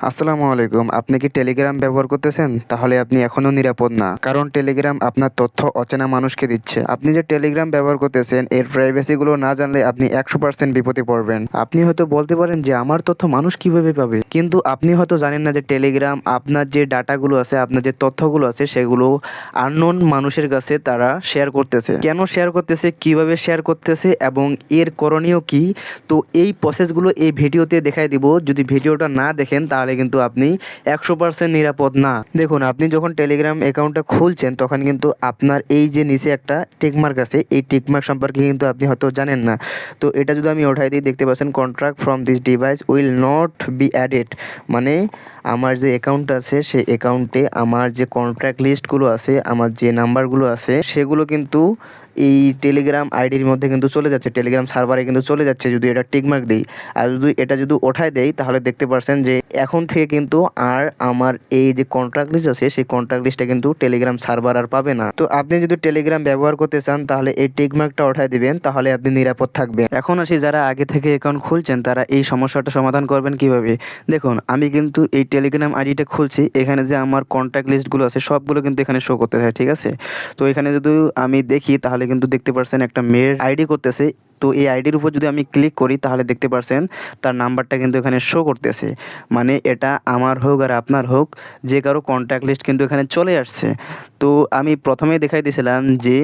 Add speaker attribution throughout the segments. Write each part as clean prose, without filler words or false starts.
Speaker 1: আসসালামু আলাইকুম। আপনি কি টেলিগ্রাম ব্যবহার করতেছেন? তাহলে আপনি এখনো নিরাপদ না। কারণ টেলিগ্রাম আপনার তথ্য অচেনা মানুষকে দিচ্ছে। আপনি যে টেলিগ্রাম ব্যবহার করতেছেন এর প্রাইভেসি গুলো না জানলে আপনি 100% বিপদে পড়বেন। আপনি হয়তো বলতে পারেন যে আমার তথ্য মানুষ কিভাবে পাবে? কিন্তু আপনি হয়তো জানেন না যে টেলিগ্রাম আপনার যে ডাটাগুলো আছে, আপনার যে তথ্যগুলো আছে সেগুলো আননোন মানুষের কাছে তারা শেয়ার করতেছে। কেন শেয়ার করতেছে? কিভাবে শেয়ার করতেছে? এবং এর করণীয় কি? তো এই প্রসেসগুলো এই ভিডিওতে দেখাই দিব। যদি ভিডিওটা না দেখেন তাহলে কিন্তু আপনি 100% নিরাপদ না। দেখুন, আপনি যখন টেলিগ্রাম অ্যাকাউন্টটা খুলছেন তখন কিন্তু আপনার এই যে নিচে একটা টিকমার্ক আছে, এই টিকমার্ক সম্পর্কে কিন্তু আপনি হয়তো জানেন না। তো এটা যদি আমি উঠাই দিই, দেখতে পাচ্ছেন contract from this device will not be added. মানে আমার যে অ্যাকাউন্ট আছে সেই অ্যাকাউন্টে আমার যে কন্ট্রাক্ট লিস্টগুলো আছে, আমার যে নাম্বারগুলো আছে সেগুলো কিন্তু এই টেলিগ্রাম আইডির মধ্যে কিন্তু চলে যাচ্ছে, টেলিগ্রাম সার্ভারে কিন্তু চলে যাচ্ছে যদি এটা টিকমার্ক দিই। আর যদি ওঠায় দেই তাহলে দেখতে পারছেন যে এখন থেকে কিন্তু আর আমার এই যে কন্ট্রাক্ট লিস্ট আছে সেই কন্ট্রাক্ট লিস্টটা কিন্তু টেলিগ্রাম সার্ভার আর পাবে না। তো আপনি যদি টেলিগ্রাম ব্যবহার করতে চান তাহলে এই টিকমার্কটা ওঠায় দিবেন, তাহলে আপনি নিরাপদ থাকবেন। এখন আসি, যারা আগে থেকে অ্যাকাউন্ট খুলছেন তারা এই সমস্যাটা সমাধান করবেন কিভাবে। দেখুন, আমি কিন্তু এই টেলিগ্রাম আইডিটা খুলছি, এখানে যে আমার কন্ট্যাক্ট লিস্টগুলো আছে সবগুলো কিন্তু এখানে শো করতে হয়, ঠিক আছে। তো এখানে যদি আমি দেখি তাহলে কিন্তু দেখতে পারছেন একটা মেয়ের আইডি করতেছে। তো এই আইডির উপর যদি আমি ক্লিক করি তাহলে দেখতে পারছেন তার নাম্বারটা কিন্তু এখানে শো করতেছে। মানে এটা আমার হোক আর আপনার হোক, যে কারো কন্ট্যাক্ট লিস্ট কিন্তু এখানে চলে আসছে। তো আমি প্রথমেই দেখাই দিয়েছিলাম যে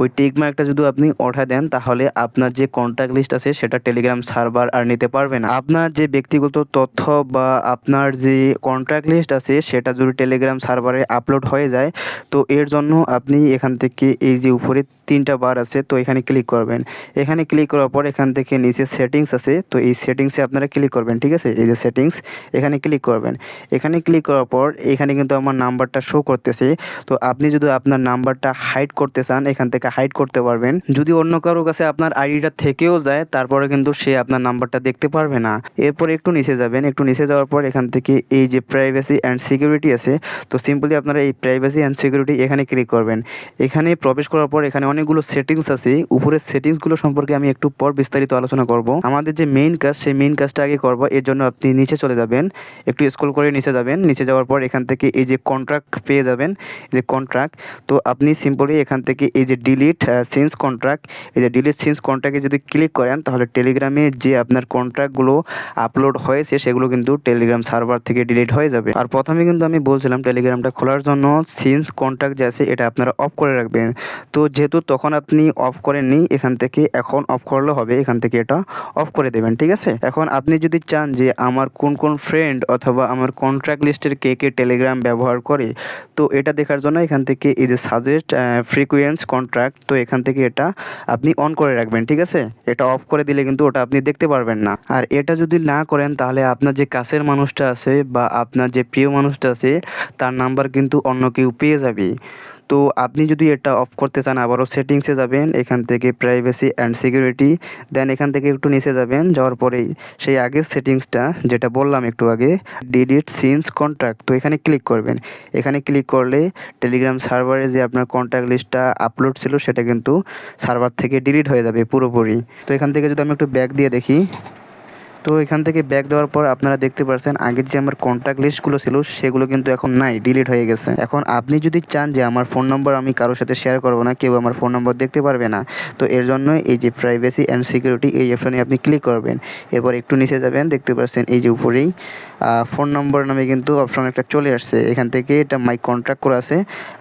Speaker 1: ওই টিক মার্কটা যদি আপনি ওঠা দেন তাহলে আপনার যে কন্ট্যাক্ট লিস্ট আছে সেটা টেলিগ্রাম সার্ভার আর নিতে পারবে না। আপনার যে ব্যক্তিগত তথ্য বা আপনার যে কন্ট্যাক্ট লিস্ট আছে সেটা যদি টেলিগ্রাম সার্ভারে আপলোড হয়ে যায়, তো এর জন্য আপনি এখান থেকে এই যে উপরে 3টা বার আছে তো এখানে ক্লিক করবেন। এখানে ক্লিক করার পর এখান থেকে নিচে সেটিংস আছে, তো এই সেটিংসে আপনারা ক্লিক করবেন, ঠিক আছে। এই যে সেটিংস, এখানে ক্লিক করবেন। এখানে ক্লিক করার পর এখানে কিন্তু আমার নাম্বারটা শো করতেছে। তো আপনি যদি আপনার নাম্বারটা হাইড করতে চান এখান থেকে হাইড করতে পারবেন। যদি অন্য কারো কাছে আপনার আইডিটা থেকেও যায় তারপরে কিন্তু সে আপনার নাম্বারটা দেখতে পারবে না। এরপর একটু নিচে যাবেন, একটু নিচে যাওয়ার পর এখান থেকে এই যে প্রাইভেসি অ্যান্ড সিকিউরিটি আছে, তো সিম্পলি আপনারা এই প্রাইভেসি অ্যান্ড সিকিউরিটি এখানে ক্লিক করবেন। এখানে প্রবেশ করার পর এখানে অনেকগুলো সেটিংস আছে, উপরের সেটিংসগুলো সম্পর্কে আমি একটু পর বিস্তারিত আলোচনা করব। আমাদের যে মেইন কাজ সেই মেইন কাজটা আগে করব, এর জন্য আপনি নিচে চলে যাবেন, একটু স্ক্রল করে নিচে যাবেন। নিচে যাওয়ার পর এখান থেকে এই যে কন্ট্রাক্ট পেয়ে যাবেন, যে কন্ট্রাক্ট। তো আপনি সিম্পলি এখান থেকে এই যে ডিলিট সিন্স কন্ট্রাক্ট, এই যে ডিলিট সিন্স কন্ট্রাক্টে যদি ক্লিক করেন তাহলে টেলিগ্রামে যে আপনার কন্ট্রাক্টগুলো আপলোড হয়েছে সেগুলো কিন্তু টেলিগ্রাম সার্ভার থেকে ডিলিট হয়ে যাবে। আর প্রথমে কিন্তু আমি বলছিলাম টেলিগ্রামটা খোলার জন্য সিন্স কন্ট্রাক্ট যে আছে এটা আপনারা অফ করে রাখবেন। তো যেহেতু তখন আপনি অফ করেননি, এখান থেকে এখন অফ করলে হবে, এখান থেকে এটা অফ করে দেবেন, ঠিক আছে। এখন আপনি যদি চান যে আমার কোন কোন ফ্রেন্ড অথবা আমার কন্ট্রাক্ট লিস্টের কে কে টেলিগ্রাম ব্যবহার করে, তো এটা দেখার জন্য এখান থেকে এই যে সাজেস্ট ফ্রিকুয়েন্স কন্ট্রাক্ট, তো এখান থেকে এটা আপনি অন করে রাখবেন, ঠিক আছে। এটা অফ করে দিলে কিন্তু ওটা আপনি দেখতে পারবেন না। আর এটা যদি না করেন তাহলে আপনার যে কাছের মানুষটা আছে বা আপনার যে প্রিয় মানুষটা আছে তার নাম্বার কিন্তু অন্য কেউ পেয়ে যাবে। তো আপনি যদি এটা অফ করতে চান আবারও সেটিংসে যাবেন, এখান থেকে প্রাইভেসি অ্যান্ড সিকিউরিটি, দেন এখান থেকে একটু নিচে যাবেন, যাওয়ার পরেই সেই আগের সেটিংসটা যেটা বললাম একটু আগে, ডিলিট সিন্স কন্ট্রাক্ট, তো এখানে ক্লিক করবেন। এখানে ক্লিক করলে টেলিগ্রাম সার্ভারে যে আপনার কন্ট্যাক্ট লিস্টটা আপলোড ছিল সেটা কিন্তু সার্ভার থেকে ডিলিট হয়ে যাবে পুরোপুরি। তো এখান থেকে যদি আমি একটু ব্যাক দিয়ে দেখি, তো এখান থেকে ব্যাক দেওয়ার পর আপনারা দেখতে পাচ্ছেন আগের যে আমার কন্ট্যাক্ট লিস্টগুলো ছিল সেগুলো কিন্তু এখন নাই, ডিলিট হয়ে গেছে। এখন আপনি যদি চান যে আমার ফোন নম্বর আমি কারোর সাথে শেয়ার করবো না, কেউ আমার ফোন নম্বর দেখতে পারবে না, তো এর জন্য এই যে প্রাইভেসি অ্যান্ড সিকিউরিটি এই অপশনে আপনি ক্লিক করবেন। এরপর একটু নিচে যাবেন, দেখতে পাচ্ছেন এই যে উপরেই ফোন নম্বর নামে কিন্তু অপশন একটা চলে আসছে, এখান থেকে এটা মাই কন্ট্যাক্ট করা আছে,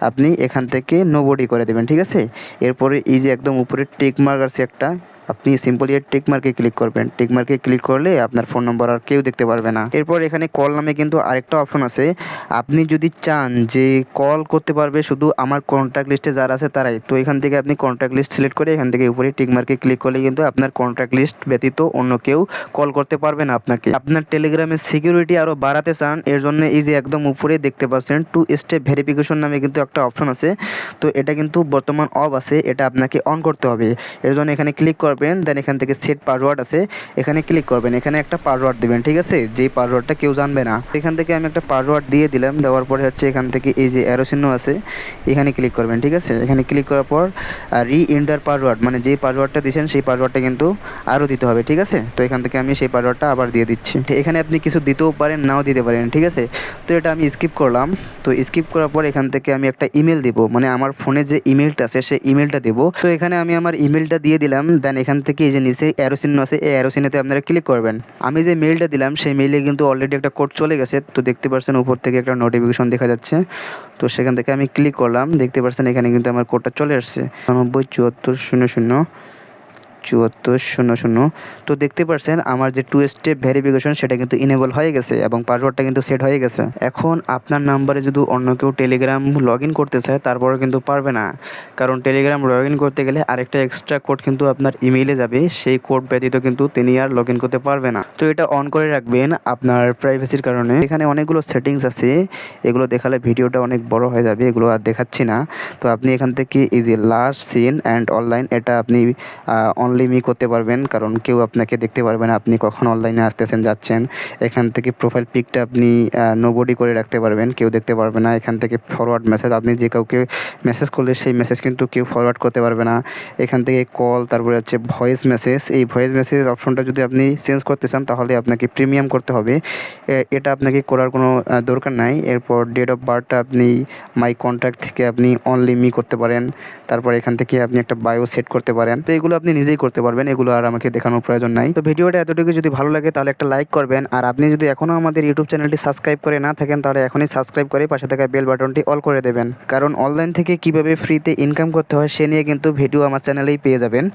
Speaker 1: আপনি এখান থেকে নোবডি করে দেবেন, ঠিক আছে। এরপরে এই যে একদম উপরে টিক মার্ক আছে একটা, আপনি সিম্পলি এর টিক মার্কে ক্লিক করবেন। টিক মার্কে ক্লিক করলে আপনার ফোন নম্বর আর কেউ দেখতে পারবে না। এরপর এখানে কল নামে কিন্তু আরেকটা অপশন আছে, আপনি যদি চান যে কল করতে পারবে শুধু আমার কন্ট্যাক্ট লিস্টে যারা আছে তারাই, তো এখান থেকে আপনি কন্ট্যাক্ট লিস্ট সিলেক্ট করে এখান থেকে উপরে টিক মার্কে ক্লিক করলে কিন্তু আপনার কন্ট্যাক্ট লিস্ট ব্যতীত অন্য কেউ কল করতে পারবে না আপনাকে। আপনার টেলিগ্রামের সিকিউরিটি আরও বাড়াতে চান, এর জন্য এই যে একদম উপরে দেখতে পাচ্ছেন 2 স্টেপ ভেরিফিকেশন নামে কিন্তু একটা অপশন আছে, তো এটা কিন্তু বর্তমান অফ আছে, এটা আপনাকে অন করতে হবে। এর জন্য এখানে ক্লিক করবেন। করবেন, দেন এখান থেকে সেট পাসওয়ার্ড আছে, এখানে ক্লিক করবেন, এখানে একটা পাসওয়ার্ড দিবেন, ঠিক আছে, যেই পাসওয়ার্ডটা কেউ জানবে না। এখান থেকে আমি একটা পাসওয়ার্ড দিয়ে দিলাম, দেওয়ার পরে হচ্ছে এখান থেকে এই যে অ্যারো চিহ্ন আছে এখানে ক্লিক করবেন, ঠিক আছে। এখানে ক্লিক করার পর রি এন্টার পাসওয়ার্ড, মানে যেই পাসওয়ার্ডটা দিয়েছেন সেই পাসওয়ার্ডটা কিন্তু আরও দিতে হবে, ঠিক আছে। তো এখান থেকে আমি সেই পাসওয়ার্ডটা আবার দিয়ে দিচ্ছি। এখানে আপনি কিছু দিতেও পারেন, নাও দিতে পারেন, ঠিক আছে। তো এটা আমি স্কিপ করলাম। তো স্কিপ করার পর এখান থেকে আমি একটা ইমেল দিব, মানে আমার ফোনে যে ইমেলটা আছে সেই ইমেলটা দেবো। তো এখানে আমি আমার ইমেলটা দিয়ে দিলাম, দেন এখান থেকে এই যে নিচে অ্যারো চিহ্ন আছে এই অ্যারো চিহ্নতে আপনারা ক্লিক করবেন। আমি যে মেইলটা দিলাম সেই মেইলে কিন্তু অলরেডি একটা কোড চলে গেছে, তো দেখতে পাচ্ছেন উপর থেকে একটা নোটিফিকেশন দেখা যাচ্ছে। তো সেখান থেকে আমি ক্লিক করলাম, দেখতে পাচ্ছেন এখানে কিন্তু আমার কোডটা চলে আসছে 9474007400। তো দেখতে পাচ্ছেন আমার যে 2 স্টেপ ভেরিফিকেশন সেটা কিন্তু ইনেবল হয়ে গেছে এবং পাসওয়ার্ডটা কিন্তু সেট হয়ে গেছে। এখন আপনার নাম্বারে যদি অন্য কেউ টেলিগ্রাম লগ ইন করতে চায় তারপরে কিন্তু পারবে না, কারণ টেলিগ্রাম লগ ইন করতে গেলে আরেকটা এক্সট্রা কোড কিন্তু আপনার ইমেইলে যাবে, সেই কোড ব্যতীত কিন্তু তিনি আর লগ ইন করতে পারবে না। তো এটা অন করে রাখবেন আপনার প্রাইভেসির কারণে। এখানে অনেকগুলো সেটিংস আছে, এগুলো দেখালে ভিডিওটা অনেক বড় হয়ে যাবে, এগুলো আর দেখাচ্ছি না। তো আপনি এখান থেকে এই যে লাস্ট সিন অ্যান্ড অনলাইন, এটা আপনি অনলি মি করতে পারবেন, কারণ কেউ আপনাকে দেখতে পারবে না আপনি কখন অনলাইনে আসতেছেন যাচ্ছেন। এখান থেকে প্রোফাইল পিকটা আপনি নোবডি করে রাখতে পারবেন, কেউ দেখতে পারবে না। এখান থেকে ফরওয়ার্ড মেসেজ, আপনি যে কাউকে মেসেজ করলে সেই মেসেজ কিন্তু কেউ ফরওয়ার্ড করতে পারবে না। এখান থেকে কল, তারপরে হচ্ছে ভয়েস মেসেজ, এই ভয়েস মেসেজ অপশনটা যদি আপনি চেঞ্জ করতে চান তাহলে আপনাকে প্রিমিয়াম করতে হবে, এটা আপনাকে করার কোনো দরকার নাই। এরপর ডেট অফ বার্থটা আপনি মাই কন্ট্যাক্ট থেকে আপনি অনলি মি করতে পারেন। তারপর এখান থেকে আপনি একটা বায়ো সেট করতে পারেন। তো এগুলো আপনি নিজেই করতে পারবেন, এগুলো আর আমাকে দেখানোর প্রয়োজন নাই। তো ভিডিওটা এতটুকু যদি ভালো লাগে তাহলে একটা লাইক করবেন, আর আপনি যদি এখনও আমাদের ইউটিউব চ্যানেলটি সাবস্ক্রাইব করে না থাকেন তাহলে এখনই সাবস্ক্রাইব করে পাশে থাকা বেল বাটনটি অল করে দেবেন, কারণ অনলাইন থেকে কিভাবে ফ্রিতে ইনকাম করতে হয় সে নিয়ে কিন্তু ভিডিও আমার চ্যানেলেই পেয়ে যাবেন।